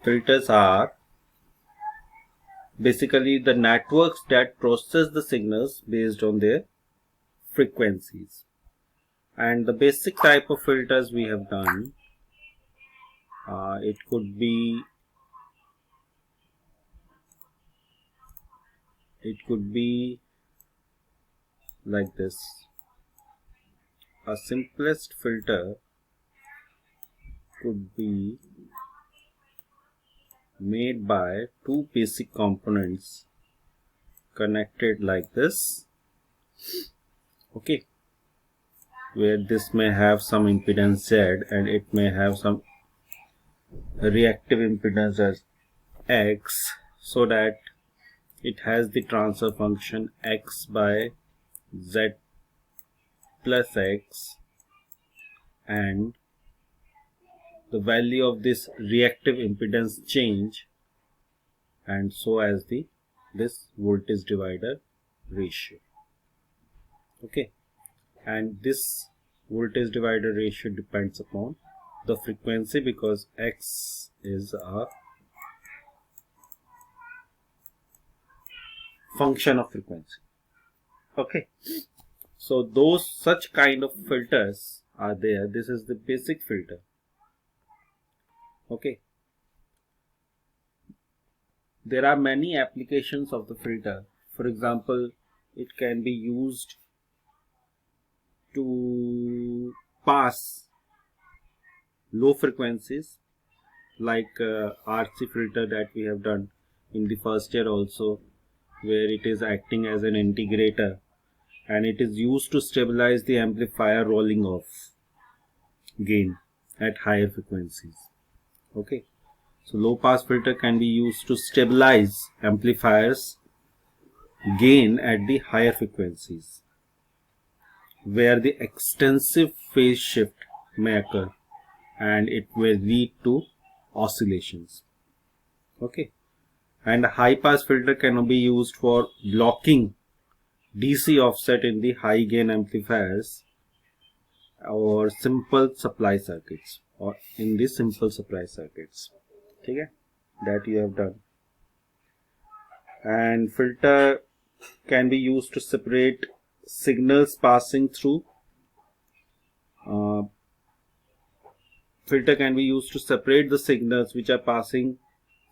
Filters are basically the networks that process the signals based on their frequencies. And the basic type of filters we have done, it could be like this. A simplest filter could be made by two basic components connected like this, okay, where this may have some impedance Z and it may have some reactive impedance as X, so that it has the transfer function X by Z plus X, and the value of this reactive impedance change, and so as this voltage divider ratio, okay. And this voltage divider ratio depends upon the frequency, because X is a function of frequency, okay. So those such kind of filters are there. This is the basic filter, okay. There are many applications of the filter. For example, it can be used to pass low frequencies, like RC filter that we have done in the first year also, where it is acting as an integrator, and it is used to stabilize the amplifier rolling off gain at higher frequencies, okay. So low pass filter can be used to stabilize amplifiers gain at the higher frequencies, where the extensive phase shift may occur and it will lead to oscillations, okay. And a high pass filter can be used for blocking DC offset in the high gain amplifiers or simple supply circuits, or in the simple supply circuits, okay, that you have done. And filter can be used to separate signals passing through filter can be used to separate the signals which are passing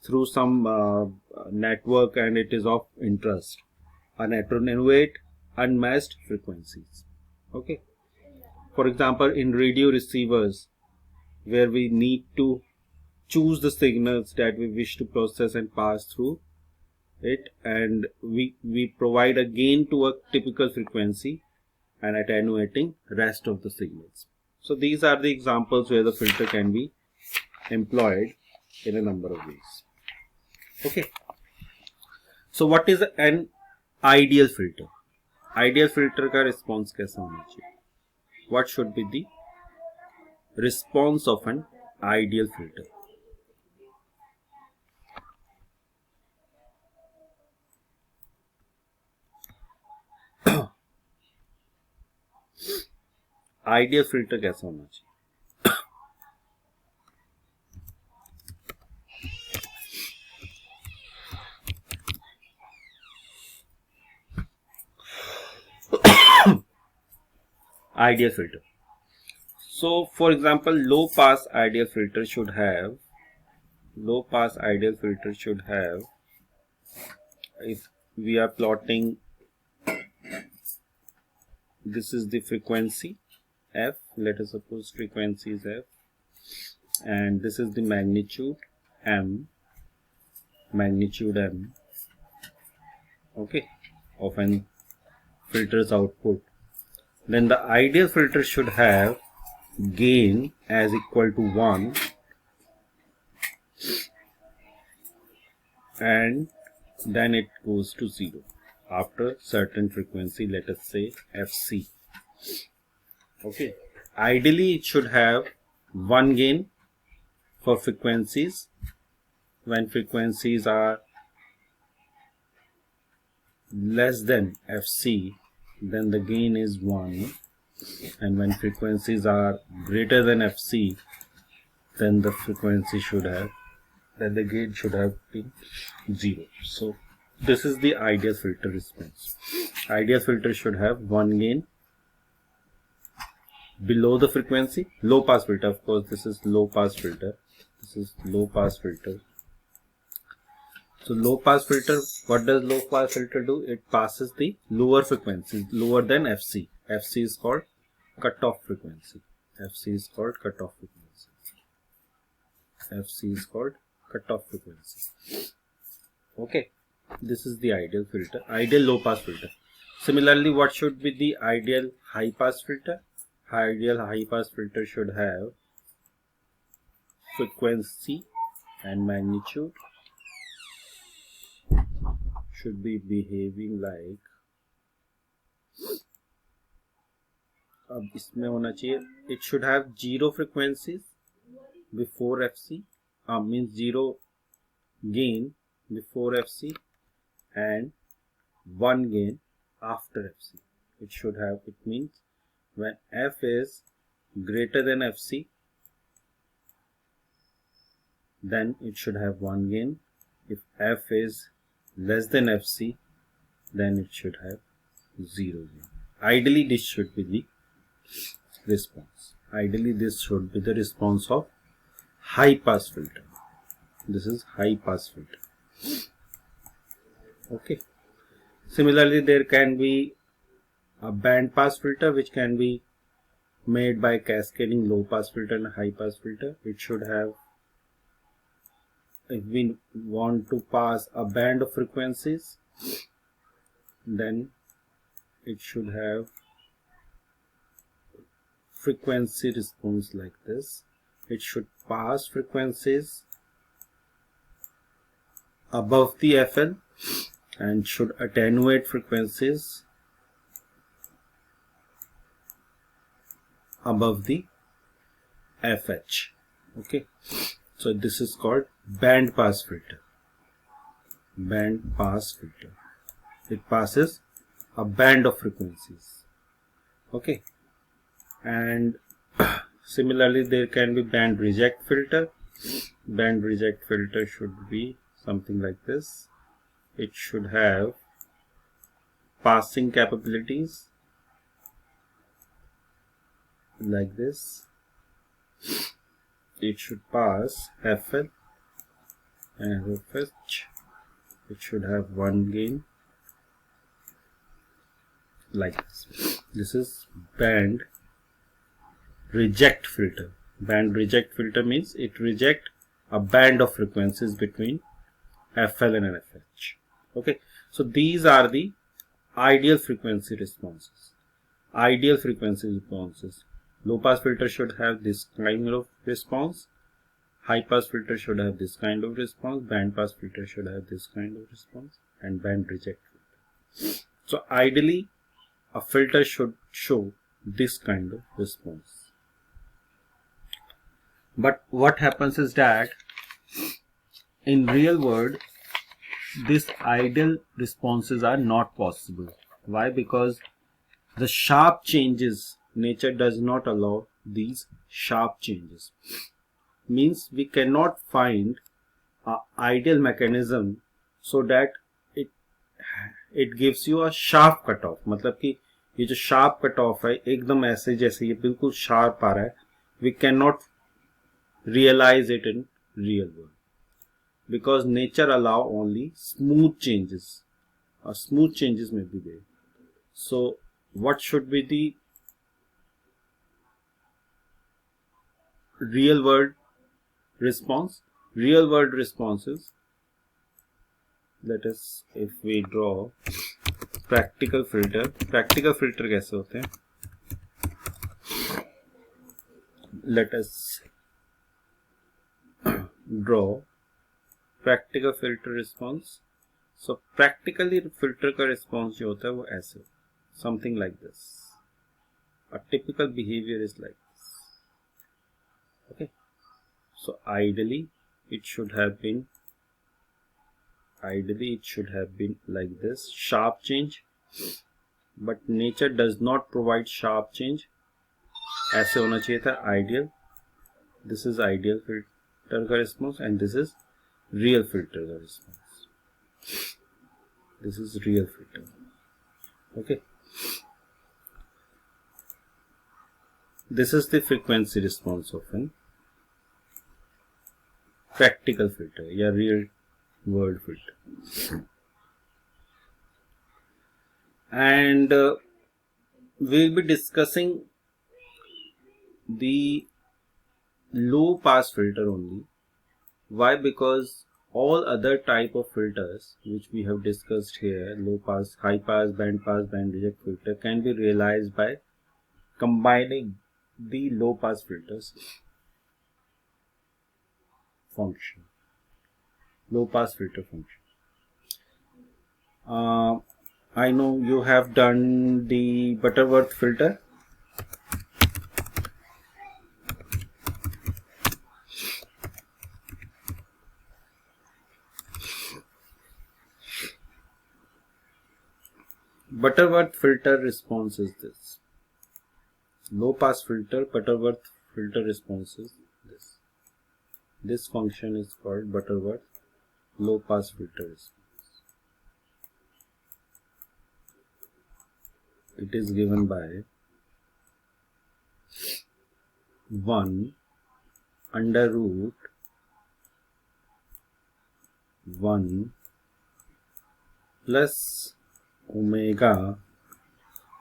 through some network and it is of interest, and attenuate unmatched frequencies, okay. For example, in radio receivers, where we need to choose the signals that we wish to process and pass through it, and we provide a gain to a typical frequency and attenuating rest of the signals. So these are the examples where the filter can be employed in a number of ways, okay. So what is an ideal filter? Ideal filter का response कैसा होना चाहिए? What should be the response of an ideal filter? Ideal filter कैसा होना चाहिए? Ideal filter. So for example, low pass ideal filter should have, if we are plotting, this is the frequency F, let us suppose frequency is F, and this is the magnitude M, okay, of an filter's output. Then the ideal filter should have gain as equal to 1 and then it goes to 0 after certain frequency, let us say FC, okay. Ideally it should have 1 gain for frequencies. When frequencies are less than FC, then the gain is 1, and when frequencies are greater than FC, then the frequency should have then the gain should have been 0. So this is the ideal filter response. Ideal filter should have one gain below the frequency. Low pass filter, of course, this is low pass filter. This is low pass filter. So low pass filter, what does low pass filter do? It passes the lower frequencies, lower than FC. FC is called cutoff frequency. FC is called cutoff frequency. FC is called cutoff frequency. Okay, this is the ideal filter, ideal low pass filter. Similarly, what should be the ideal high pass filter? Ideal high pass filter should have frequency and magnitude should be behaving like, अब इसमें होना चाहिए, it should have 0 frequencies before FC, means 0 gain before FC and 1 gain after FC. It should have, it means when F is greater than FC, then it should have 1 gain. If F is less than FC, then it should have 0 gain. Ideally, this should be the response. Ideally, this should be the response of high pass filter. This is high pass filter. Okay. Similarly, there can be a band pass filter which can be made by cascading low pass filter and high pass filter. It should have, if we want to pass a band of frequencies, then it should have frequency response like this. It should pass frequencies above the FL and should attenuate frequencies above the FH. Okay, so this is called band pass filter. Band pass filter. It passes a band of frequencies. Okay, and similarly there can be band reject filter. Band reject filter should be something like this. It should have passing capabilities like this. It should pass FL and FH. It should have 1 gain like this. This is band reject filter. Band reject filter means it rejects a band of frequencies between FL and FH. Okay, so these are the ideal frequency responses. Ideal frequency responses. Low pass filter should have this kind of response. High pass filter should have this kind of response. Band pass filter should have this kind of response. And band reject filter. So ideally, a filter should show this kind of response. But what happens is that in real world, these ideal responses are not possible. Why? Because the sharp changes, nature does not allow these sharp changes. Means we cannot find an ideal mechanism so that it gives you a sharp cutoff. मतलब कि ये जो sharp cutoff है एकदम ऐसे जैसे ये बिल्कुल sharp आ रहा है, we cannot realize it in real world because nature allow only smooth changes. Smooth changes may be there. So what should be the real world response? Real world responses, let us, if we draw practical filter कैसे होते हैं? Let us draw practical filter response. So practically filter का response जो होता है वो ऐसे, something like this. A typical behavior is like this. Okay, so ideally it should have been like this, sharp change, but nature does not provide sharp change. ऐसे होना चाहिए था ideal. This is ideal filter का response and this is real filter का response. This is real filter. Okay. This is the frequency response of an practical filter या real world filter. And we'll be discussing the low pass filter only. Why? Because all other type of filters which we have discussed here, low pass, high pass, band reject filter, can be realized by combining the low pass filters function, low pass filter function. I know you have done the Butterworth filter. Butterworth filter response is this. Low pass filter, Butterworth filter response is this. This function is called Butterworth low pass filter response. It is given by 1 under root 1 plus omega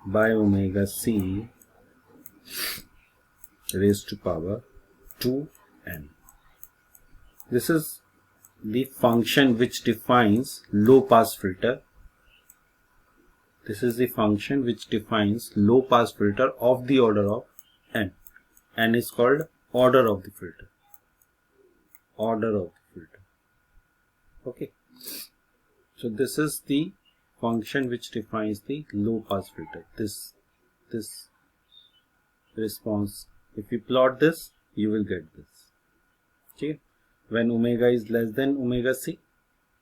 by omega c raised to power 2n. This is the function which defines low pass filter. This is the function which defines low pass filter of the order of n. N is called order of the filter. Order of the filter. Okay. So this is the function which defines the low pass filter. This response. If you plot this, you will get this. Okay. When omega is less than omega c,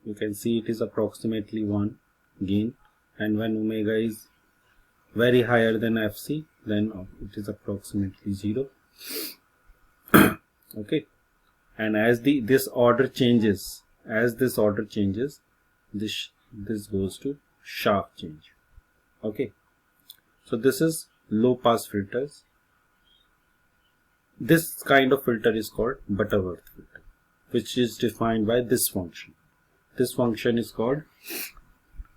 you can see it is approximately 1 gain. And when omega is very higher than fc, then it is approximately 0. Okay. And as this order changes, this goes to sharp change. Okay. So this is low pass filters. This kind of filter is called Butterworth filter, which is defined by this function. This function is called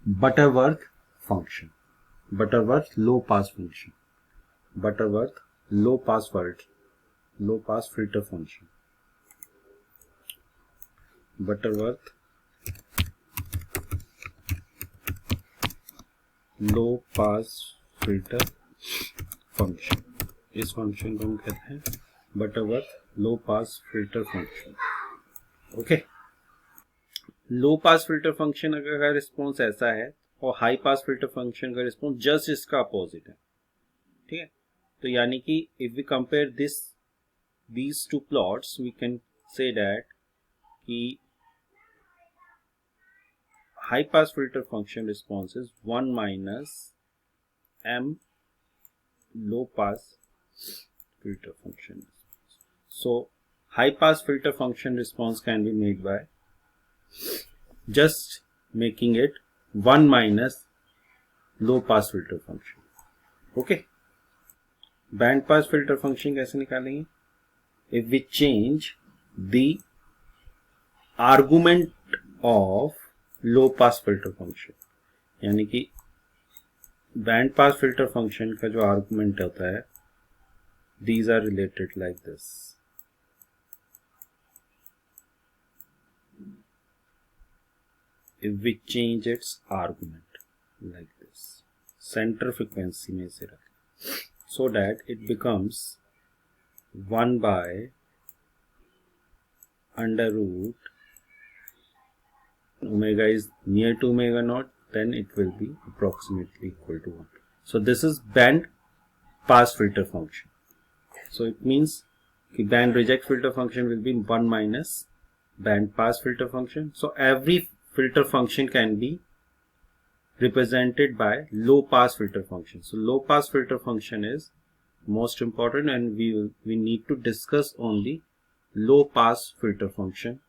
Butterworth function. Butterworth low pass function. Butterworth low pass filter function. Butterworth low pass filter function. इस function को हम कहते हैं Butterworth low pass filter function. Okay. Low pass filter function का response ऐसा है और high pass filter function का रिस्पॉन्स जस्ट इसका अपोजिट है. ठीक है. तो यानी कि if we compare these two plots, we can say that कि high pass filter function response is 1 minus m low pass filter function. So high pass filter function response can be made by just making it 1 minus low pass filter function. Okay. Band pass filter function कैसे निकालेंगे? If we change the argument of low pass filter function, यानी कि band pass filter function का जो argument होता है, these are related like this. If we change its argument like this, center frequency में से रखें, so that it becomes 1 by under root omega is near to omega naught, then it will be approximately equal to 1. So this is band pass filter function. So it means the band reject filter function will be 1 minus band pass filter function. So every filter function can be represented by low pass filter function. So low pass filter function is most important, and we need to discuss only low pass filter function